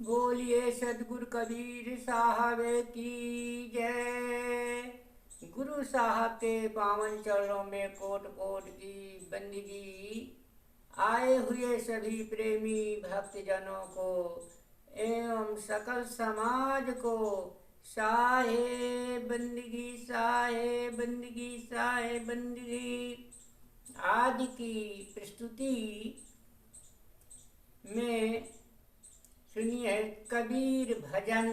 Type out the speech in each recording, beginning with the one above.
बोलिए सदगुरु कबीर साहब की जय। गुरु साहब के पावन चरणों में कोट कोट की बंदगी। आए हुए सभी प्रेमी भक्तजनों को एवं सकल समाज को साहे बंदगी साहे बंदगी साहे बंदगी आदि की प्रस्तुति में सुनिए कबीर भजन।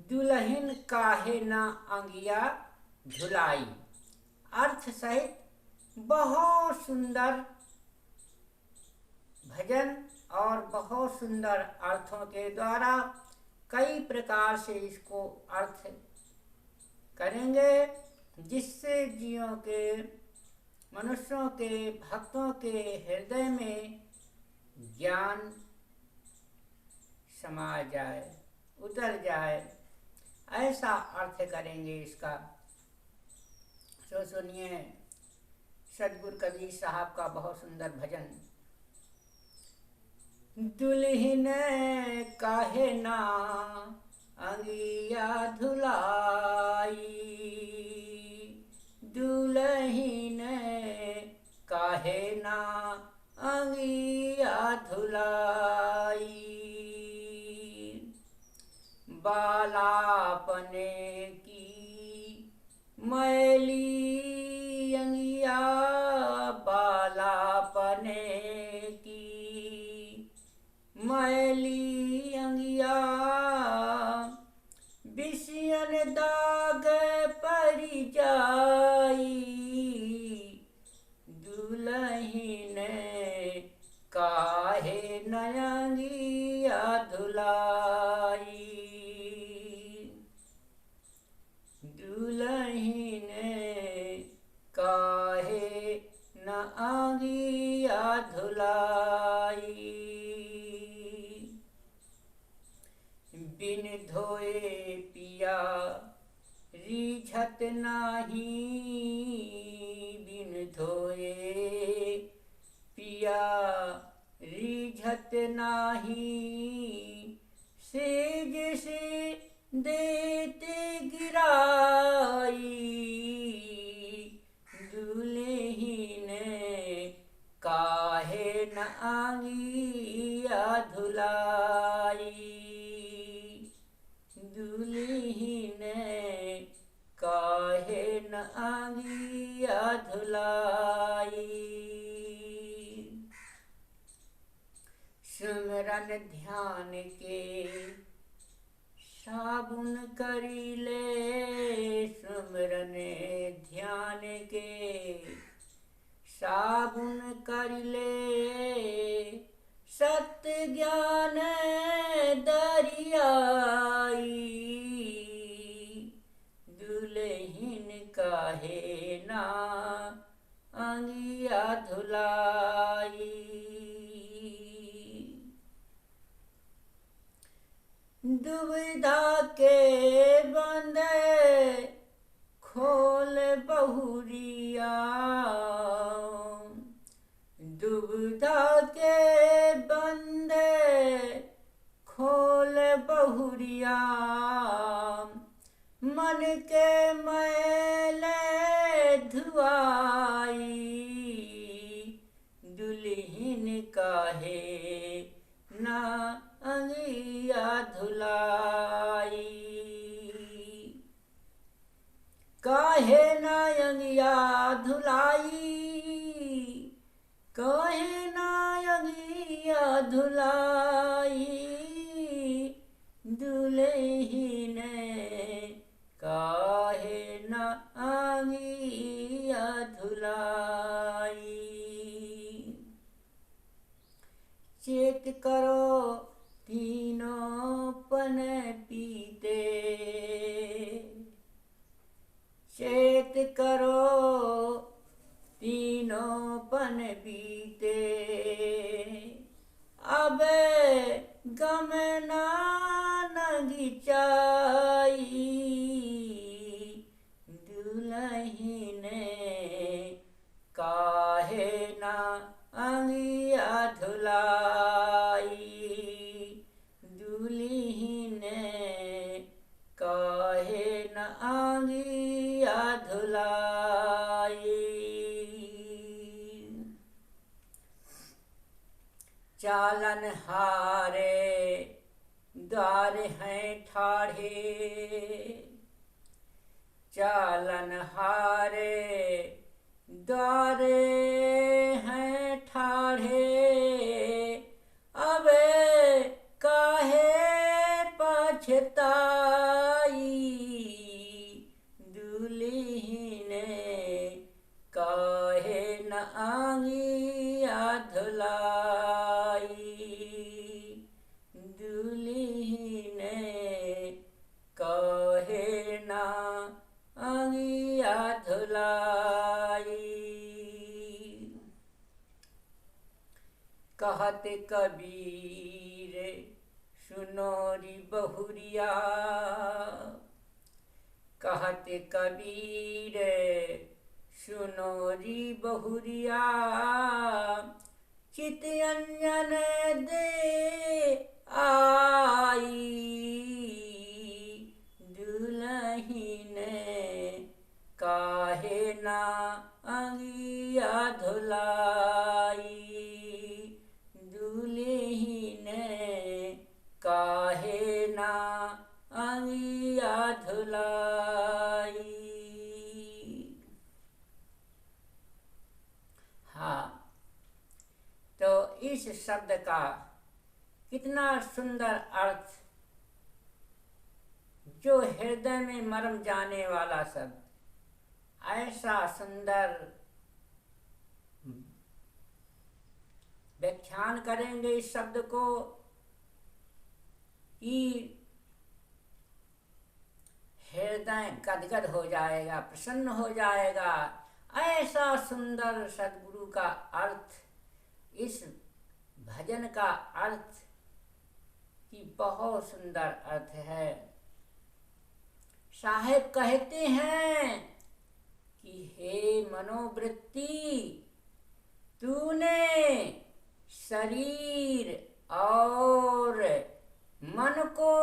दुल्हन काहे ना अंगिया धुलाई। अर्थ सहित बहुत सुंदर भजन और बहुत सुंदर अर्थों के द्वारा कई प्रकार से इसको अर्थ करेंगे, जिससे जीवों के मनुष्यों के भक्तों के हृदय में ज्ञान समा जाए, उतर जाए, ऐसा अर्थ करेंगे इसका। तो सुनिए सदगुरु कबीर साहब का बहुत सुंदर भजन। दुल्हन काहे ना अंगिया धुलाई। दुल्हन काहे ना अंगिया धुलाई। बालापने की मैली अंगिया। बालापने की मैली अंगिया। बिसियन दाग परी जाई। दुल्हन काहे नयंगिया धुलाई। दुल्हन काहे न अंगिया धुलाई। बिन धोए पिया रिझत नाही। बिन धोए पिया रिझत नाही। सेज से देते गिराई। दुल्हन काहे न अंगिया धुलाई। दुल्हन काहे न अंगिया धुलाई। सुमरन ध्यान के साबुन करिले। सुमरन ध्यान के साबुन करिले। सत्य ज्ञान दरियाई। दुल्हन काहे ना अंगिया धुलाई। दुविधा के बंधे खोल बहुरिया। दुविधा के बंधे खोल बहुरिया। मन के मैले धुआई। दुल्हन काहे ना अंगिया धुलाई। काहे ना अंगिया धुलाई। काहे ना अंगिया धुलाई। दुल्हन काहे ना अंगिया धुलाई। चेत करो तीनों पन पीते। चेत करो तीनों पन बीते। अब गम ना नगिचाई। दुल्हन काहे ना अंगिया धुलाई। चालन हारे द्वार हैं ठाढ़े, चालन हारे द्वार हैं ठाढ़े, अब काहे पछताई दुल्हीन, काहे न आंगिया धुलाई दुल्हीन, काहे न आंगिया धुलाई। कहत कबीर सुनोरी बहुरिया, कहत कबीर सुनोरी बहुरिया, चित अंजन दे आई दुल्हीन, काहे ना अंगिया धुलाई दुल्हीन, काहे ना अंगिया धुलाई। हाँ, तो इस शब्द का कितना सुंदर अर्थ, जो हृदय में मरम जाने वाला शब्द, ऐसा सुंदर व्याख्यान करेंगे इस शब्द को कि हृदय गदगद हो जाएगा, प्रसन्न हो जाएगा। ऐसा सुंदर सद्गुरु का अर्थ, इस भजन का अर्थ की बहुत सुंदर अर्थ है। साहेब कहते हैं कि हे मनोवृत्ति, तूने शरीर और मन को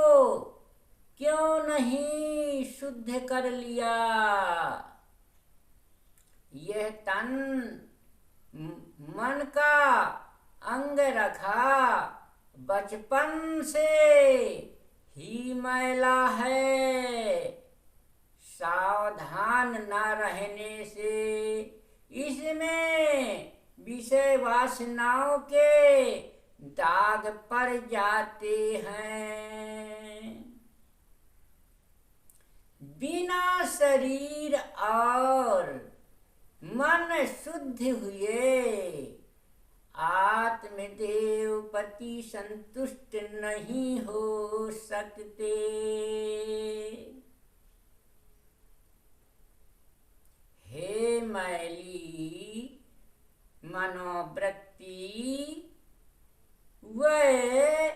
क्यों नहीं शुद्ध कर लिया? यह तन मन का अंग रखा बचपन से ही मैला है, सावधान न रहने से इसमें विषय वासनाओं के दाग पड़ जाते हैं। बिना शरीर और मन शुद्ध हुए आत्मदेवपति संतुष्ट नहीं हो सकते। हे मैली मनोवृत्ति, वह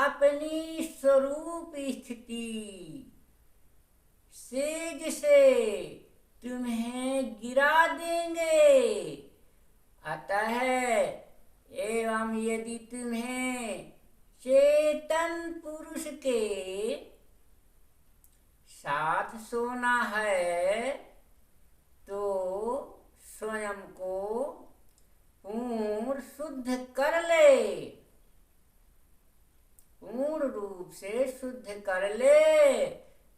अपनी स्वरूप स्थिति सेज से तुम्हें गिरा देंगे। अतः एवं यदि तुम्हें चेतन पुरुष के साथ सोना है तो स्वयं को पूर्ण शुद्ध कर ले, पूर्ण रूप से शुद्ध कर ले।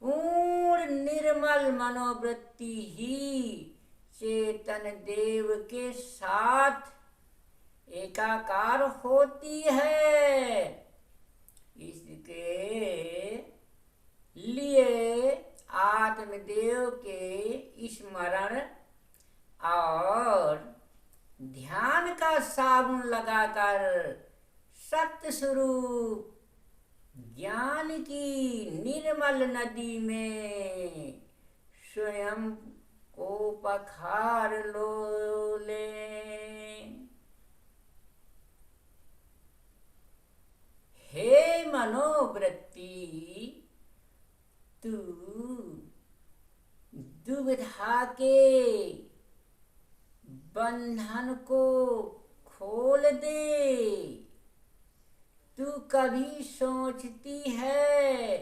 पूर्ण निर्मल मनोवृत्ति ही चेतन देव के साथ एकाकार होती है। इसके लिए आत्मदेव के स्मरण और ध्यान का साबुन लगाकर सत्य स्वरूप ज्ञान की निर्मल नदी में स्वयं को पखार लो ले। हे मनोवृत्ति, तू दुविधा के बंधन को खोल दे। तू कभी सोचती है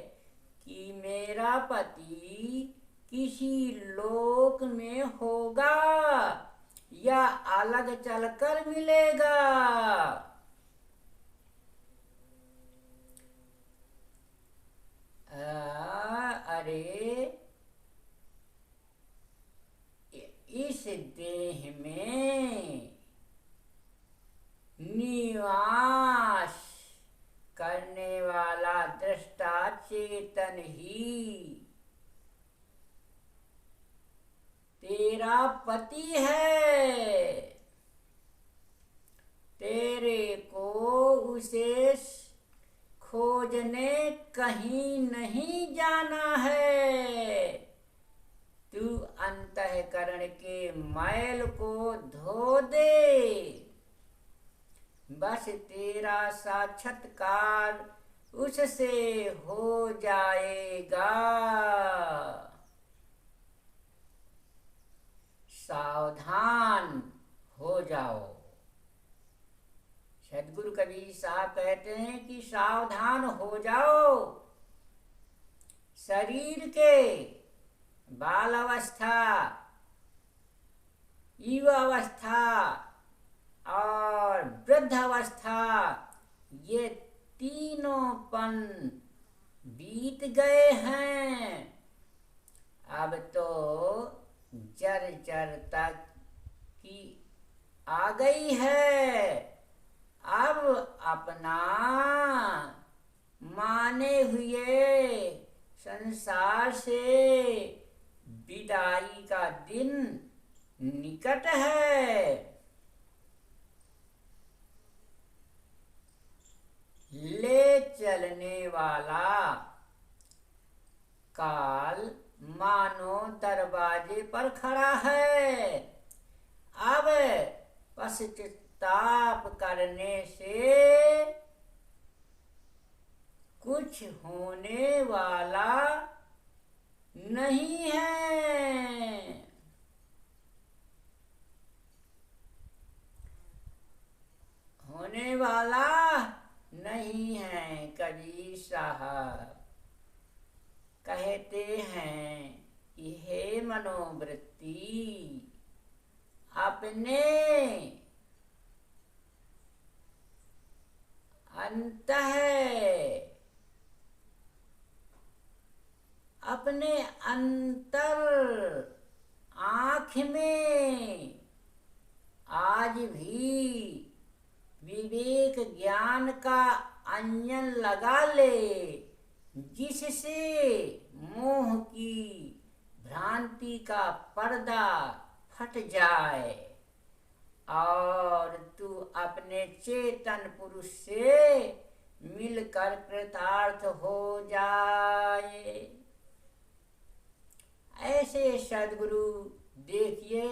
कि मेरा पति किसी लोक में होगा या अलग चलकर मिलेगा? चेतन ही तेरा पति है, तेरे को उसे खोजने कहीं नहीं जाना है। तू अंतःकरण के मैल को धो दे, बस तेरा साक्षात्कार उससे हो जाएगा। सावधान हो जाओ। सदगुरु कबीर साहब कहते हैं कि सावधान हो जाओ। शरीर के बाल अवस्था, युवा अवस्था और वृद्ध अवस्था, ये तीनों पन बीत गए हैं। अब तो जर जर तक की आ गई है। अब अपना माने हुए संसार से विदाई का दिन निकट है। ले चलने वाला काल मानो दरवाजे पर खड़ा है। अब पश्चाताप करने से कुछ होने वाला नहीं है। होने वाला नहीं है। कबीर साहब कहते हैं कि हे मनोवृत्ति, अपने अपने अंतर आँख में आज भी विवेक ज्ञान का अंजन लगा ले, जिससे मोह की भ्रांति का पर्दा फट जाए और तू अपने चेतन पुरुष से मिलकर कृतार्थ हो जाए। ऐसे सद्गुरु देखिए,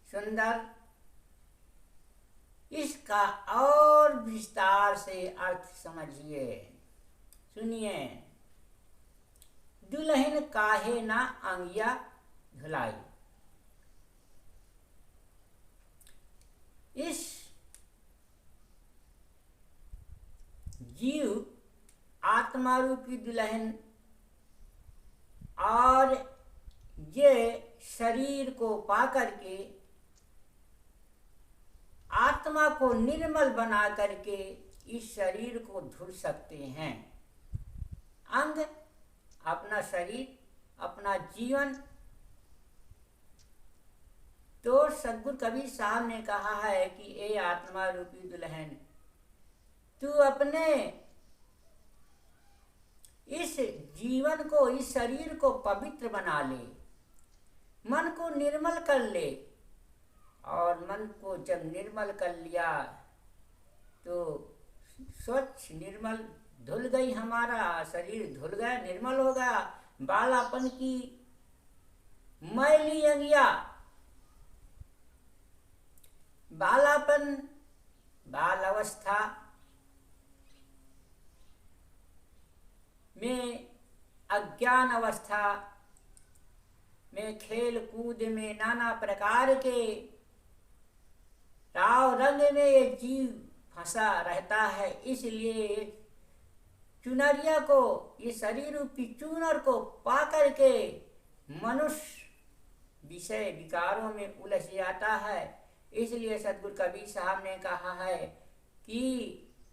सुंदर, इसका और विस्तार से अर्थ समझिए। सुनिए। दुल्हन काहे ना अंगिया झुलाई। इस जीव आत्मा रूपी दुल्हन और ये शरीर को पा करके आत्मा को निर्मल बना करके इस शरीर को धुल सकते हैं। अंग, अपना शरीर, अपना जीवन। तो सद्गुरु कबीर साहब ने कहा है कि ए आत्मा रूपी दुल्हन, तू अपने इस जीवन को, इस शरीर को पवित्र बना ले, मन को निर्मल कर ले। और मन को जब निर्मल कर लिया तो स्वच्छ निर्मल धुल गई, हमारा शरीर धुल गया, निर्मल हो गया। बालापन की मैली अंगिया, बालापन, बाल अवस्था में, अज्ञान अवस्था में, खेल कूद में, नाना प्रकार के राव रंग में ये जीव फंसा रहता है। इसलिए चुनरिया को, ये शरीर रूपी चूनर को पा करके मनुष्य विषय विकारों में उलझ जाता है। इसलिए सद्गुरु कबीर साहब ने कहा है कि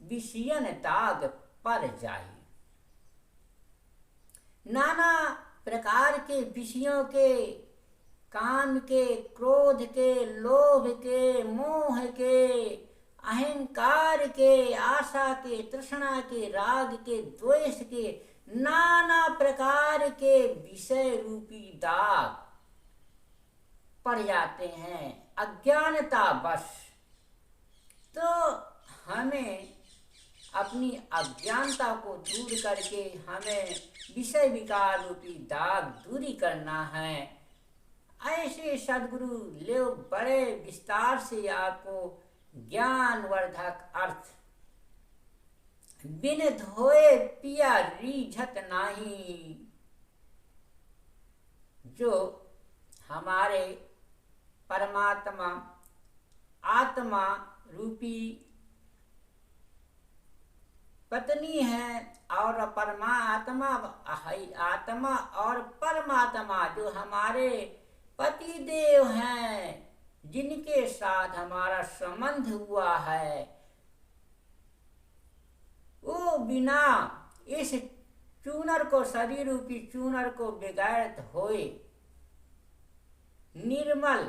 विषयन दाग पर जाए। नाना प्रकार के विषयों के, काम के, क्रोध के, लोभ के, मोह के अहंकार के, आशा के, तृष्णा के, राग के, द्वेष के, नाना प्रकार के विषय रूपी दाग पड़ जाते हैं अज्ञानता बस। तो हमें अपनी अज्ञानता को दूर करके हमें विषय विकार रूपी दाग दूरी करना है। ऐसे सदगुरु ले बड़े विस्तार से आपको ज्ञानवर्धक अर्थ, बिन धोए पिया रीझत नाही, जो हमारे परमात्मा आत्मा रूपी पत्नी है और परमात्मा आत्मा और परमात्मा जो हमारे पति देव हैं, जिनके साथ हमारा संबंध हुआ है, वो बिना इस चूनर को, शरीर रूपी चूनर को बगैर धोए निर्मल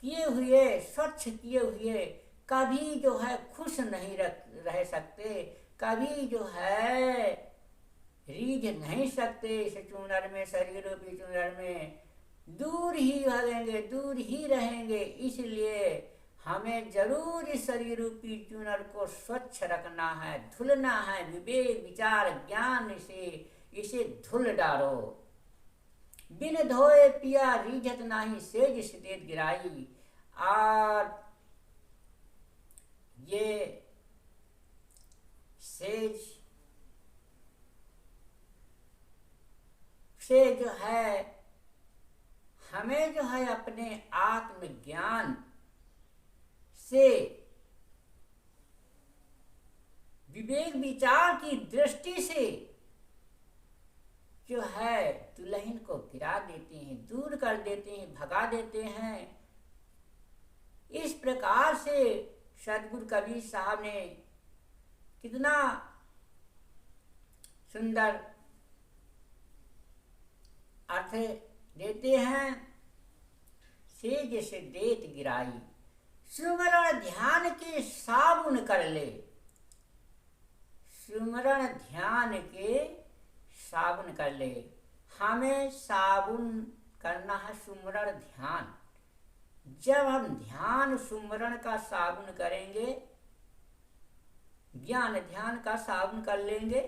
किए हुए, स्वच्छ किए हुए कभी जो है खुश नहीं रह सकते, कभी जो है रीझ नहीं सकते। इस चूनर में, शरीर रूपी चूनर में दूर ही भागेंगे, दूर ही रहेंगे। इसलिए हमें जरूर इस शरीर रूपी चूनर को स्वच्छ रखना है, धुलना है। विवेक विचार ज्ञान से इसे धुल डालो। बिन धोए पिया रीझत नाही, सेज सितेत गिराई। और ये सेज से जो है हमें जो है अपने आत्मज्ञान से, विवेक विचार की दृष्टि से जो है दुल्हन को गिरा देते हैं, दूर कर देते हैं, भगा देते हैं। इस प्रकार से सदगुरु कबीर साहब ने कितना सुंदर अर्थ देते हैं। सेज से देत गिराई, सुमरण ध्यान के साबुन कर ले। सुमरण ध्यान के साबुन कर ले। हमें साबुन करना है सुमरण ध्यान। जब हम ध्यान सुमरण का साबुन करेंगे, ज्ञान ध्यान का साबुन कर लेंगे,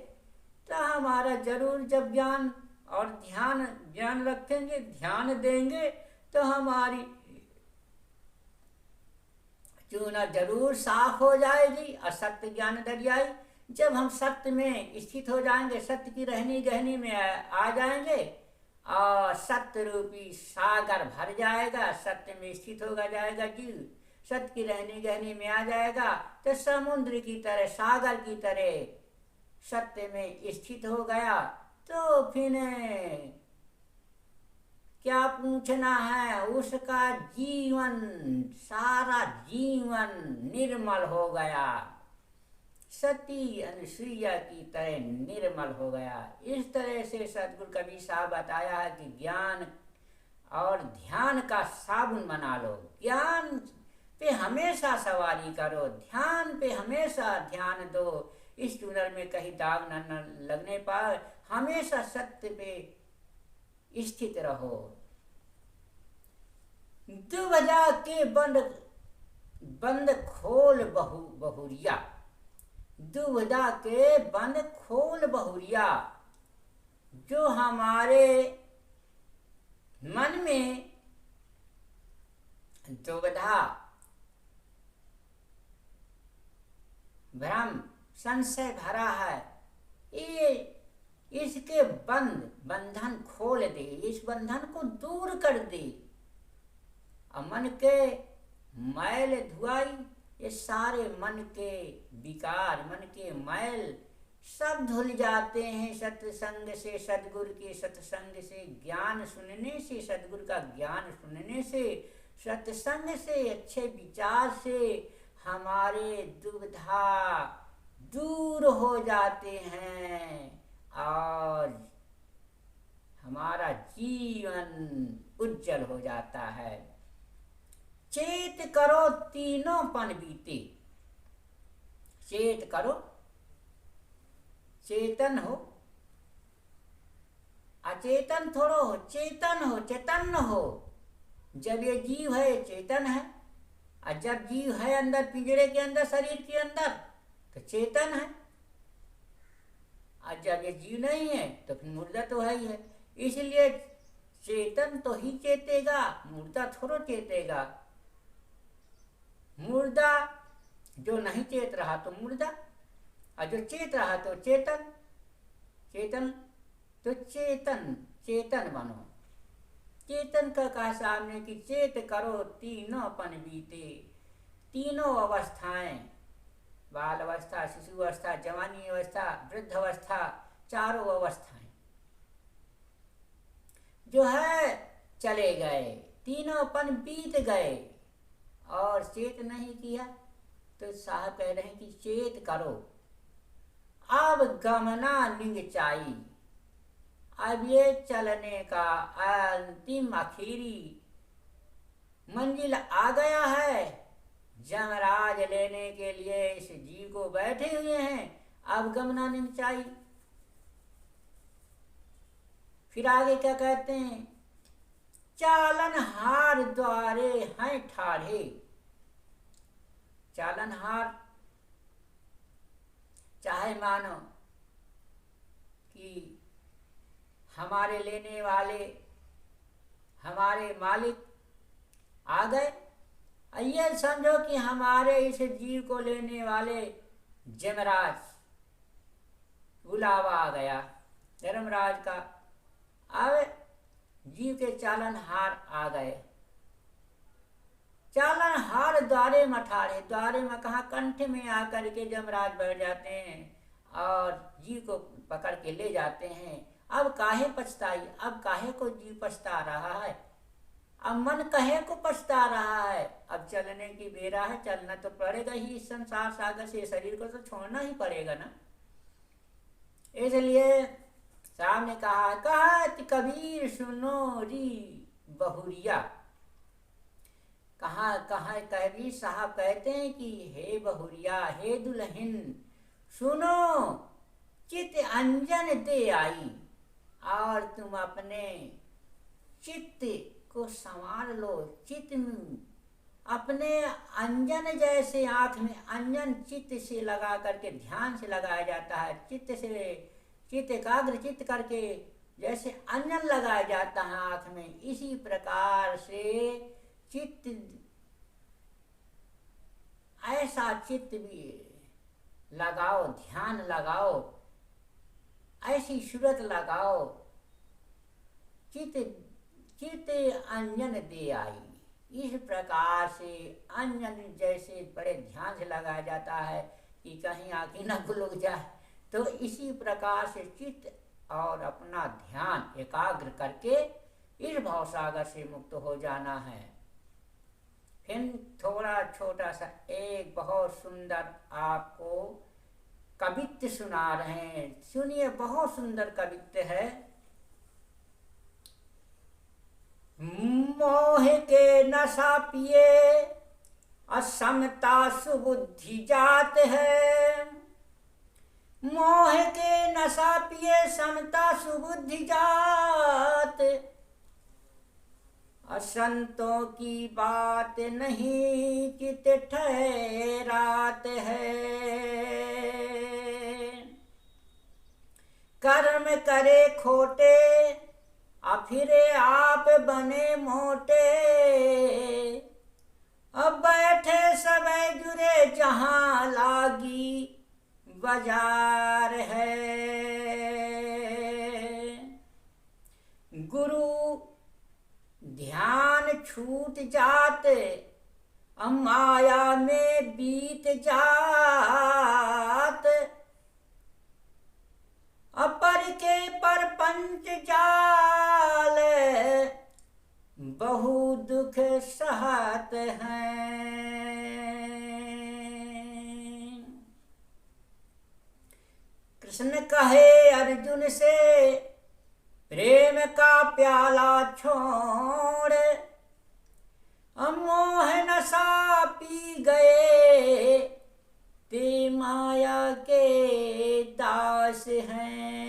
तो हमारा जरूर जब ज्ञान और ध्यान रखेंगे, ध्यान देंगे, तो हमारी चूना जरूर साफ हो जाएगी। असत्य ज्ञान दरियाई, जब हम सत्य में स्थित हो जाएंगे, सत्य की रहनी गहनी में आ जाएंगे और सत्य रूपी सागर भर जाएगा, सत्य में स्थित होगा जाएगा जीव, सत्य की रहनी गहनी में आ जाएगा, तो समुद्र की तरह, सागर की तरह सत्य में स्थित हो गया। तो फिर क्या पूछना है, उसका जीवन, सारा जीवन निर्मल हो गया, सती अनुसुईया की तरह निर्मल हो गया। इस तरह से सदगुरु कबीर साहब बताया है कि ज्ञान और ध्यान का साबुन बना लो। ज्ञान पे हमेशा सवारी करो, ध्यान पे हमेशा ध्यान दो। इस चूनर में कहीं दाग न लगने पाए, हमेशा सत्य पे स्थित रहो। दुबदा के बंद खोल बहुरिया, दुबदा के बंद खोल बहुरिया। जो हमारे मन में दुविधा, भ्रम, संशय भरा है, ये इसके बंधन खोल दे, इस बंधन को दूर कर दे। और मन के मैल धुआई, ये सारे मन के विकार, मन के मैल सब धुल जाते हैं सत्संग से, सदगुरु के सत्संग से, ज्ञान सुनने से, सदगुरु का ज्ञान सुनने से, सत्संग से, अच्छे विचार से हमारे दुविधा दूर हो जाते हैं और हमारा जीवन उज्जवल हो जाता है। चेत करो तीनों पन बीते। चेत करो, चेतन हो, अचेतन थोड़ो हो, चेतन हो, चैतन्य हो। जब ये जीव है चेतन है, और जब जीव है अंदर पिंजरे के अंदर, शरीर के अंदर, तो चेतन है। और जब ये जीव नहीं है तो फिर मुर्दा तो है ही है। इसलिए चेतन तो ही चेतेगा, मुर्दा थोड़ो चेतेगा। मुर्दा जो नहीं चेत रहा तो मुर्दा, और जो चेत रहा तो चेतन। चेतन तो चेतन, चेतन बनो। चेतन का कहा सामने कि चेत करो तीनों पन बीते। तीनों अवस्थाएं, बाल अवस्था, शिशु अवस्था, जवानी अवस्था, वृद्ध अवस्था, चारों अवस्थाएं जो है चले गए, तीनों पन बीत गए और चेत नहीं किया। तो साहब कह रहे हैं कि चेत करो, अब गमना निंगचाई। अब ये चलने का अंतिम आखिरी मंजिल आ गया है। जमराज लेने के लिए इस जीव को बैठे हुए हैं। अब गमना निंगचाई। फिर आगे क्या कहते हैं, चालन हार द्वारे हैं ठाढ़े। चालन हार, चाहे मानो कि हमारे लेने वाले, हमारे मालिक आ गए। ये समझो कि हमारे इस जीव को लेने वाले जमराज बुलावा आ गया, धर्मराज का। अब जीव के चालन हार आ गए। चालन हार द्वारे मठारे, द्वारे में कहा, कंठ में आकर के जमराज बैठ जाते हैं और जीव को पकड़ के ले जाते हैं। अब काहे पछताई, अब काहे को जीव पछता रहा है, अब मन कहे को पछता रहा है। अब चलने की बेरा है, चलना तो पड़ेगा ही इस संसार सागर से, शरीर को तो छोड़ना ही पड़ेगा ना। इसलिए सामने कहा, कहत कबीर सुनो री बहुरिया। कहा कबीर साहब कहते हैं कि हे बहुरिया, हे दुल्हन, सुनो चित अंजन दे आई, और तुम अपने चित्त को संवार लो। चित्त अपने अंजन जैसे, आंख में अंजन चित्त से लगा करके, ध्यान से लगाया जाता है। चित्त से, चित्त एकाग्र चित्त करके जैसे अंजन लगाया जाता है आंख में, इसी प्रकार से चित्त, ऐसा चित्त भी लगाओ, ध्यान लगाओ, ऐसी सूरत लगाओ। चित्त अंजन दे आई। इस प्रकार से अंजन जैसे बड़े ध्यान से लगाया जाता है कि कहीं आंखें न खुल जाए, तो इसी प्रकार से चित्त और अपना ध्यान एकाग्र करके इस भवसागर से मुक्त हो जाना है। फिर थोड़ा छोटा सा एक बहुत सुंदर आपको कवित्त सुना रहे हैं, सुनिए। बहुत सुंदर कवित्त है। मोह के नशा पिए असमता सुबुद्धि जात है। मोह के नशा पिए समता सुबुद्धि जात, असंतों की बात नहीं चित ठहरात है। कर्म करे खोटे अब फिरे आप बने मोटे, अब बैठे सब जुरे जहां लागी बाजार है। गुरु ध्यान छूट जाते माया में बीत जात, अपर के पर पंच जाल बहु दुख सहत हैं। कृष्ण कहे अर्जुन से प्रेम का प्याला छोड़, मोह नशा पी गए ते माया के दास हैं।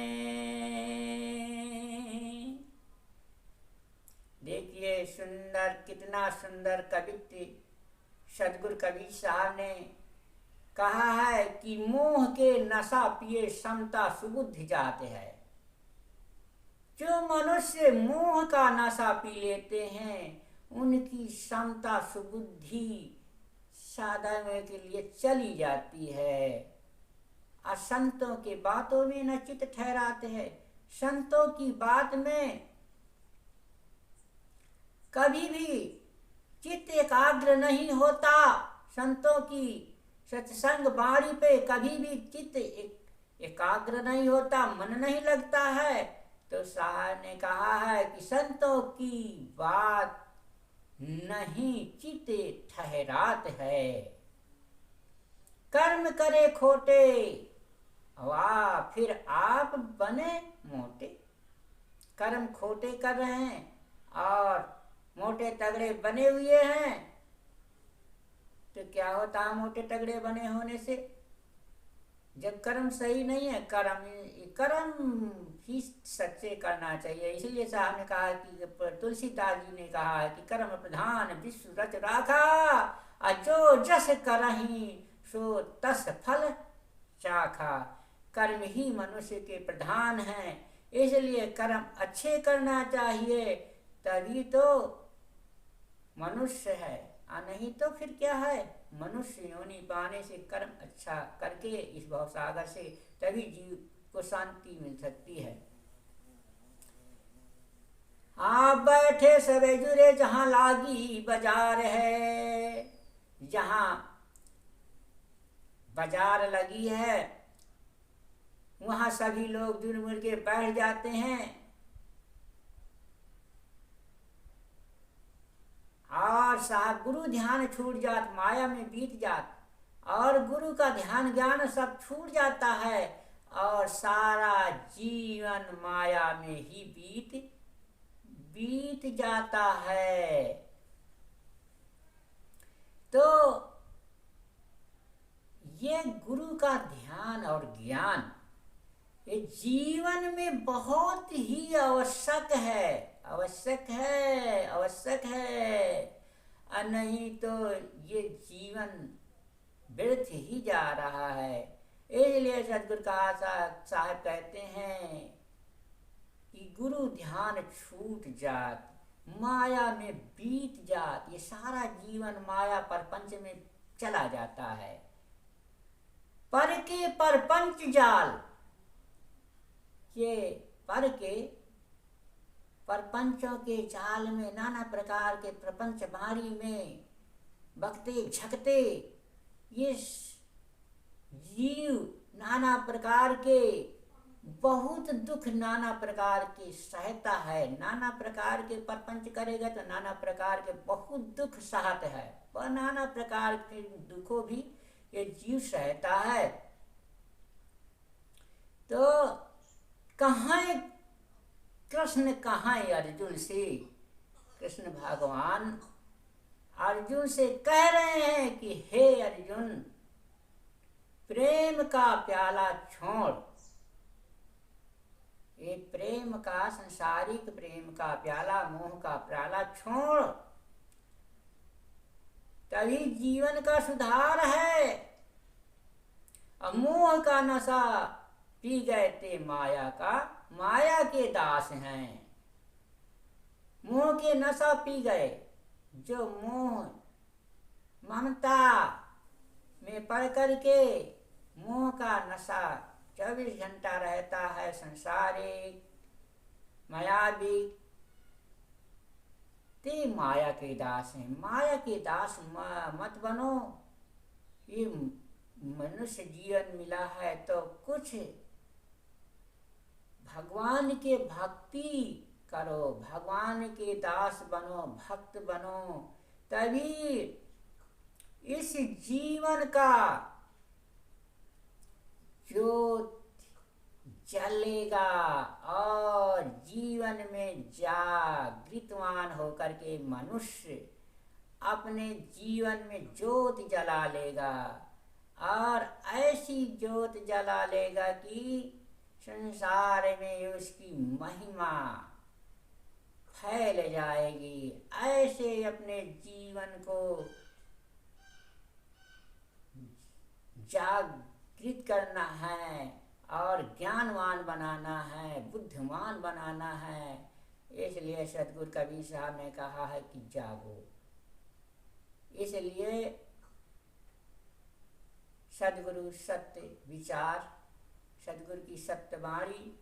देखिए सुंदर, कितना सुंदर कवित्व सदगुरु कबीर साहब ने कहा है कि मोह के नशा पिए समता सुबुद्धि जाते हैं। जो मनुष्य मोह का नशा पी लेते हैं उनकी समता सुबुद्धि साधन के लिए चली जाती है। और संतों के बातों में न चित ठहराते हैं। संतों की बात में कभी भी चित्त एकाग्र नहीं होता। संतों की सत्संग वाणी पे कभी भी चित्त एकाग्र नहीं होता, मन नहीं लगता है। तो साहब ने कहा है कि संतों की बात नहीं चित्त ठहरात है। कर्म करे खोटे वाह फिर आप बने मोटे। कर्म खोटे कर रहे हैं और मोटे तगड़े बने हुए हैं, तो क्या होता है मोटे तगड़े बने होने से? जब कर्म सही नहीं है, कर्म ही सच्चे करना चाहिए। इसीलिए साहब ने कहा कि तुलसीदास जी ने कहा है कि कर्म प्रधान विश्व रच राखा, अजो जस करही सो तस फल चाखा। कर्म ही मनुष्य के प्रधान हैं, इसलिए कर्म अच्छे करना चाहिए, तभी तो मनुष्य है। नहीं तो फिर क्या है? मनुष्य योनि पाने से कर्म अच्छा करके इस भवसागर से तभी जीव को शांति मिल सकती है। आप बैठे सबे जुरे जहां लागी बाजार है। जहां बाजार लगी है वहां सभी लोग जुड़ मुड़ के बैठ जाते हैं और साहब गुरु ध्यान छूट जात, माया में बीत जात और गुरु का ध्यान ज्ञान सब छूट जाता है और सारा जीवन माया में ही बीत जाता है। तो ये गुरु का ध्यान और ज्ञान ये जीवन में बहुत ही आवश्यक है, आवश्यक है। और नहीं तो ये जीवन व्यर्थ ही जा रहा है। इसलिए सदगुरु का साहब कहते हैं कि गुरु ध्यान छूट जात, माया में बीत जात। ये सारा जीवन माया परपंच में चला जाता है। पर के परपंच जाल, ये पर के परपंचों के जाल में नाना प्रकार के प्रपंच भारी में बकते झकते ये जीव नाना प्रकार के बहुत दुख नाना प्रकार की सहता है। नाना प्रकार के परपंच करेगा तो नाना प्रकार के बहुत दुख सहत है, वह नाना प्रकार के दुखों भी ये जीव सहता है। तो कहाँ कृष्ण कहाँ अर्जुन से? कृष्ण भगवान अर्जुन से कह रहे हैं कि हे अर्जुन, प्रेम का प्याला छोड़। ये प्रेम का, संसारिक प्रेम का प्याला, मोह का प्याला छोड़, तभी जीवन का सुधार है। मोह का नशा पी गए ते माया के दास हैं। मोह के नशा पी गए, जो मोह ममता में पड़ करके मोह का नशा 24 घंटा रहता है, संसारिक मायावी, ते माया के दास हैं। माया के दास मत बनो। ये मनुष्य जीवन मिला है तो कुछ भगवान के भक्ति करो, भगवान के दास बनो, भक्त बनो, तभी इस जीवन का ज्योत जलेगा और जीवन में जागृतवान होकर के मनुष्य अपने जीवन में ज्योत जला लेगा, और ऐसी ज्योत जला लेगा कि संसार में उसकी महिमा फैल जाएगी। ऐसे अपने जीवन को जागृत करना है और ज्ञानवान बनाना है, बुद्धिमान बनाना है। इसलिए सदगुरु कबीर साहब ने कहा है कि जागो। इसलिए सदगुरु सत्य विचार, सदगुरु की सत्य वाणी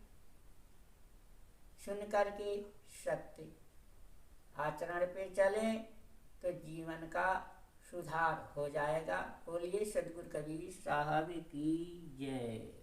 सुन करके सत्य आचरण पे चलें तो जीवन का सुधार हो जाएगा। बोलिए सदगुरु कबीर साहब की जय।